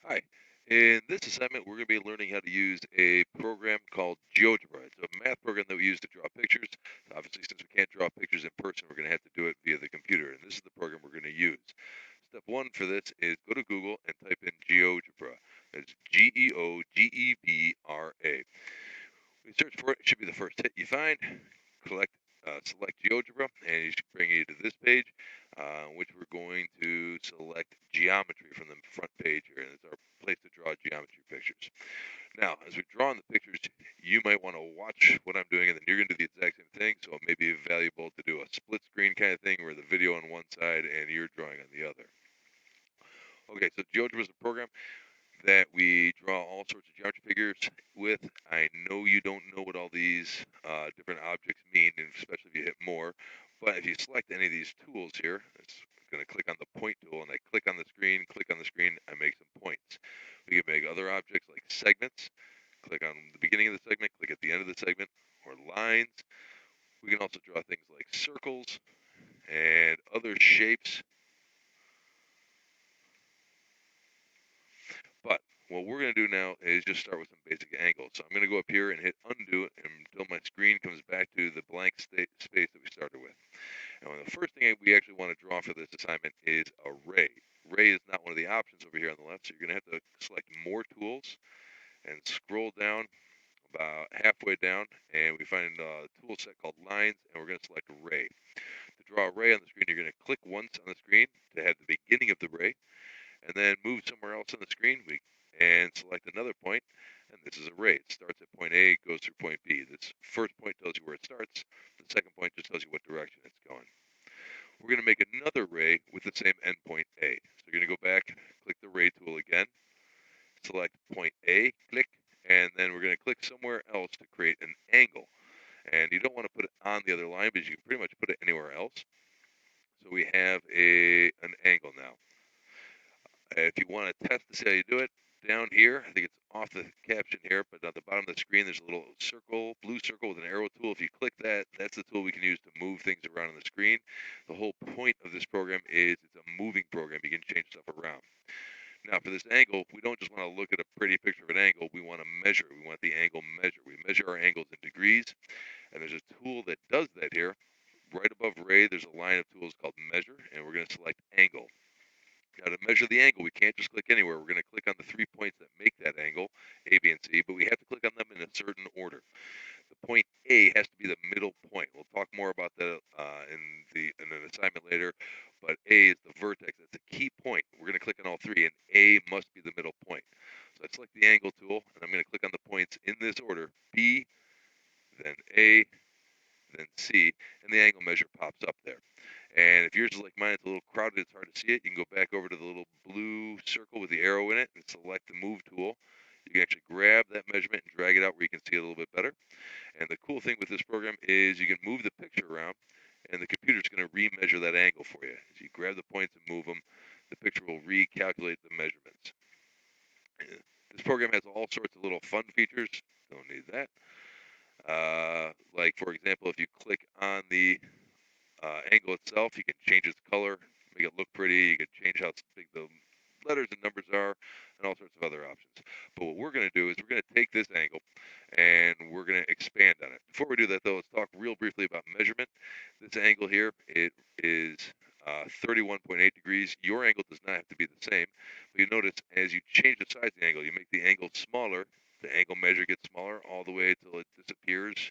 Hi. In this assignment, we're going to be learning how to use a program called Geogebra. It's a math program that we use to draw pictures. Obviously, since we can't draw pictures in person, we're going to have to do it via the computer. And this is the program we're going to use. Step one for this is go to Google and type in Geogebra. That's Geogebra. We search for it. It should be the first hit you find. Select GeoGebra, and it should bring you to this page, which we're going to select geometry from the front page here, and it's our place to draw geometry pictures. Now, as we draw on the pictures, you might want to watch what I'm doing, and then you're going to do the exact same thing, so it may be valuable to do a split screen kind of thing where the video on one side and you're drawing on the other. Okay, so GeoGebra is a program that we draw all sorts of geometry figures with. I know you don't know what all these different objects mean, and especially if you hit more, but if you select any of these tools here, it's going to click on the point tool, and I click on the screen, I make some points. We can make other objects like segments, click on the beginning of the segment, click at the end of the segment, or lines. We can also draw things like circles and other shapes. But what we're going to do now is just start with some basic angles. So I'm going to go up here and hit undo until my screen comes back to the blank space that we started with. And the first thing we actually want to draw for this assignment is a ray. Ray is not one of the options over here on the left, so you're going to have to select more tools and scroll down about halfway down, and we find a tool set called lines, and we're going to select ray. To draw a ray on the screen, you're going to click once on the screen to have the beginning of the ray, and then move somewhere else on the screen and select another point, and this is a ray. It starts at point A, goes through point B. This first point tells you where it starts. The second point just tells you what direction it's going. We're going to make another ray with the same endpoint A. So you're going to go back, click the ray tool again, select point A, click, and then we're going to click somewhere else to create an angle. And you don't want to put it on the other line, because you can pretty much put it anywhere else. So we have an angle now. If you want to test to see how you do it, down here, I think it's off the caption here, but at the bottom of the screen, there's a little circle, blue circle with an arrow tool. If you click that, that's the tool we can use to move things around on the screen. The whole point of this program is it's a moving program. You can change stuff around. Now, for this angle, we don't just want to look at a pretty picture of an angle. We want to measure. We want the angle measured. We measure our angles in degrees, and there's a tool that does that here. Right above ray, there's a line of tools called measure, and we're going to select angle. Now, to measure the angle, we can't just click anywhere. We're going to click on the 3 points that make that angle, A, B, and C, but we have to click on them in a certain order. The point A has to be the middle point. We'll talk more about that in an assignment later, but A is the vertex. That's a key point. We're going to click on all three, and A must be the middle point. So I select the angle tool, and I'm going to click on the points in this order: B, then A, then C, and the angle measure pops up there. And if yours is like mine, it's a little crowded, it's hard to see it, you can go back over to the little blue circle with the arrow in it and select the move tool. You can actually grab that measurement and drag it out where you can see it a little bit better. And the cool thing with this program is you can move the picture around, and the computer's going to remeasure that angle for you. As you grab the points and move them, the picture will recalculate the measurements. This program has all sorts of little fun features. Don't need that. Like, for example, if you click on the angle itself, you can change its color, make it look pretty. You can change how big the letters and numbers are, and all sorts of other options. But what we're going to do is we're going to take this angle and we're going to expand on it. Before we do that, though, let's talk real briefly about measurement. This angle here, it is 31.8 degrees. Your angle does not have to be the same, but you notice as you change the size of the angle, you make the angle smaller. The angle measure gets smaller all the way until it disappears.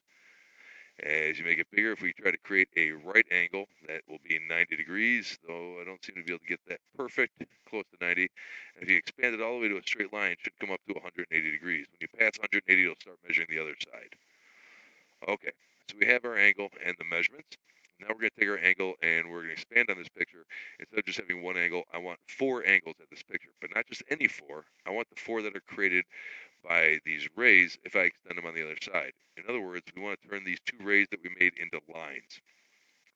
As you make it bigger, if we try to create a right angle, that will be 90 degrees, though I don't seem to be able to get that perfect, close to 90. And if you expand it all the way to a straight line, it should come up to 180 degrees. When you pass 180, it'll start measuring the other side. Okay, so we have our angle and the measurements. Now we're going to take our angle and we're going to expand on this picture. Instead of just having one angle, I want 4 angles at this picture, but not just any 4. I want the 4 that are created by these rays if I extend them on the other side. In other words, we want to turn these 2 rays that we made into lines.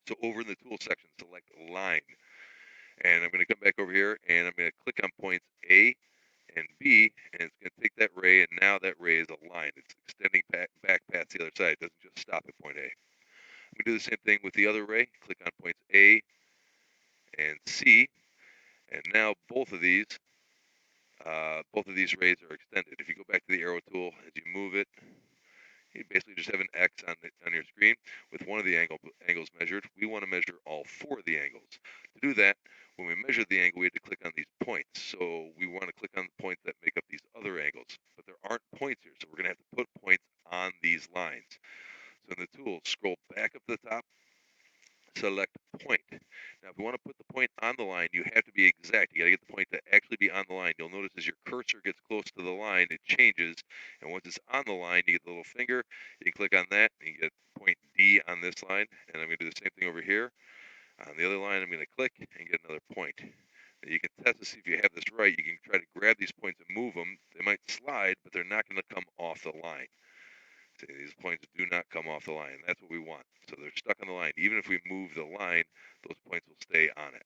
So over in the tool section, select line. And I'm going to come back over here and I'm going to click on points A and B, and it's going to take that ray, and now that ray is a line. It's extending back past the other side. It doesn't just stop at point A. I'm going to do the same thing with the other ray. Click on points A and C, and now both of these both of these rays are extended. If you go back to the arrow tool, as you move it, you basically just have an X on your screen with one of the angles measured. We want to measure all four of the angles. To do that, when we measure the angle, we had to click on these points. So we want to click on the points that make up these other angles. But there aren't points here, so we're going to have to put points on these lines. So in the tool, scroll back up to the top, select point. Now, if we want to put the point on the line, you have to be exact. You got to get the point to actually be on the line. You'll notice as your cursor gets close to the line, it changes. And once it's on the line, you get the little finger. You can click on that, and you get point D on this line. And I'm going to do the same thing over here. On the other line, I'm going to click and get another point. And you can test to see if you have this right. You can try to grab these points and move them. They might slide, but they're not going to come off the line. See, these points do not come off the line. That's what we want. So they're stuck on the line. Even if we move the line, those points will stay on it.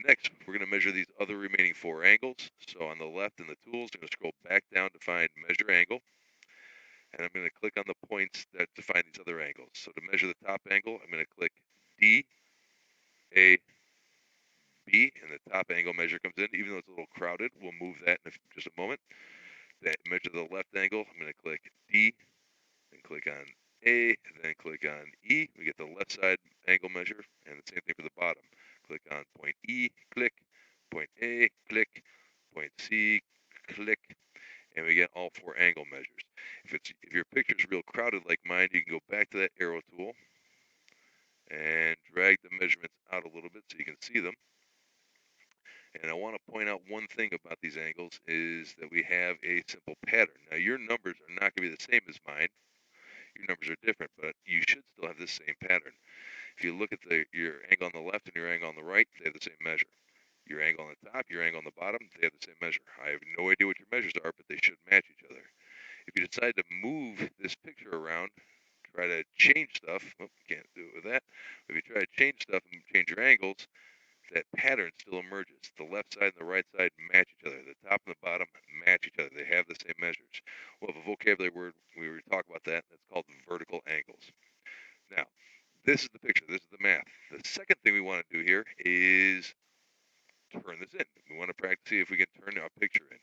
Next, we're going to measure these other remaining four angles. So on the left in the tools, I'm going to scroll back down to find measure angle. And I'm going to click on the points that define these other angles. So to measure the top angle, I'm going to click D, A, B, and the top angle measure comes in. Even though it's a little crowded, we'll move that in just a moment. To measure the left angle, I'm going to click D, then click on A, and then click on E. We get the left side angle measure, and the same thing for the bottom. Click on point E, click, point A, click, point C, click, and we get all four angle measures. If your picture's real crowded like mine, you can go back to that arrow tool and drag the measurements out a little bit so you can see them. And I want to point out one thing about these angles is that we have a simple pattern. Now your numbers are not going to be the same as mine. Your numbers are different, but you should still have the same pattern. If you look at your angle on the left and your angle on the right, they have the same measure. Your angle on the top, your angle on the bottom, they have the same measure. I have no idea what your measures are, but they should match each other. If you decide to move this picture around, try to change stuff, well, can't do it with that. If you try to change stuff and change your angles, that pattern still emerges. The left side and the right side match each other. The top and the bottom match each other. They have the same measures. We'll have a vocabulary word we were talk about that. That's called vertical angles. Now, this is the picture. This is the math. The second thing we want to do here is turn this in. We want to practice see if we can turn our picture in.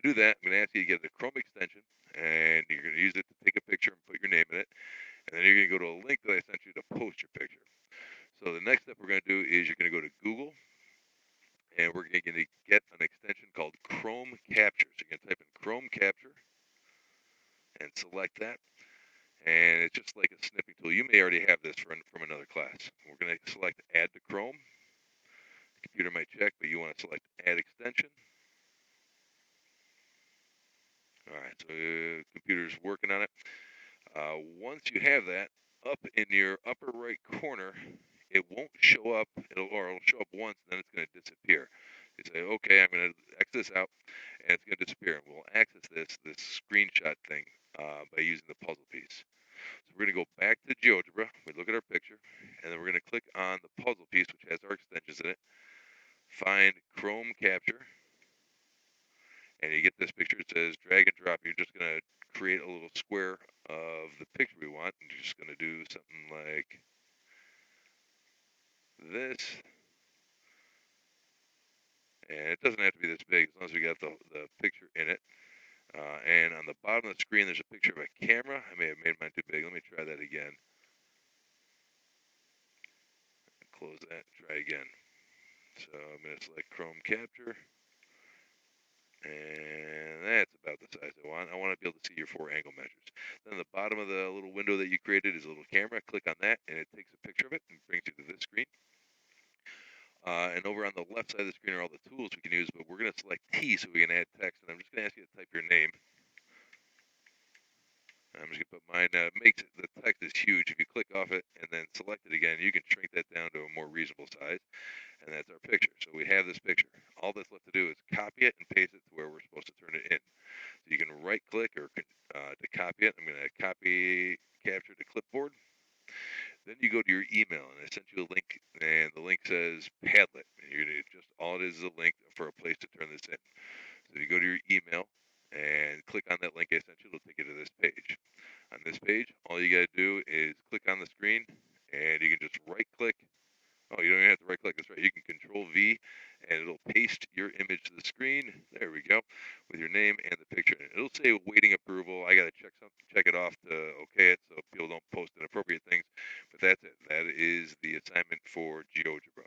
To do that, I'm going to ask you to get a Chrome extension, and you're going to use it to take a picture and put your name in it. And then you're going to go to a link that I sent you to post your picture. So the next step we're going to do is you're going to go to Google, and we're going to get an extension called Chrome Capture. So you're going to type in Chrome Capture and select that. And it's just like a snipping tool. You may already have this from another class. We're going to select Add to Chrome. The computer might check, but you want to select Add Extension. All right, so the computer's working on it. Once you have that, up in your upper right corner, it won't show up, it'll show up once, and then it's going to disappear. You say, okay, I'm going to X this out, and it's going to disappear. And we'll access this screenshot thing by using the puzzle piece. So we're going to go back to Geogebra. We look at our picture, and then we're going to click on the puzzle piece, which has our extensions in it. Find Chrome Capture, and you get this picture. It says drag and drop. You're just going to create a little square of the picture we want, and you're just going to do something like this. And it doesn't have to be this big as long as we got the picture in it. And on the bottom of the screen, there's a picture of a camera. I may have made mine too big. Let me try that again. Close that. Try again. So I'm going to select Chrome Capture. And that's about the size I want. I want to be able to see your four angle measures. Then the bottom of the little window that you created is a little camera. Click on that, and it takes a picture of it and brings you to this screen. And over on the left side of the screen are all the tools we can use, but we're going to select T so we can add text. And I'm just going to ask you to type your name. I'm just going to put mine. Makes it, the text is huge. If you click off it and then select it again, you can shrink that down to a more reasonable size. And that's our picture. So we have this picture. All that's left to do is copy it and paste it to where we're supposed to turn it in. So you can right click or to copy it. I'm going to copy capture to clipboard. Then you go to your email, and I sent you a link, and the link says Padlet. And you're gonna just all it is a link for a place to turn this in. So you go to your email and click on that link I sent you. It'll take you to this page. On this page, all you got to do is click on the screen, and you can just right click Oh, you don't even have to right click. That's right. You can Control V, and it'll paste your image to the screen. There we go, with your name and the picture. It'll say waiting approval. I gotta check it off to okay it, so people don't post inappropriate things. But that's it. That is the assignment for GeoGebra.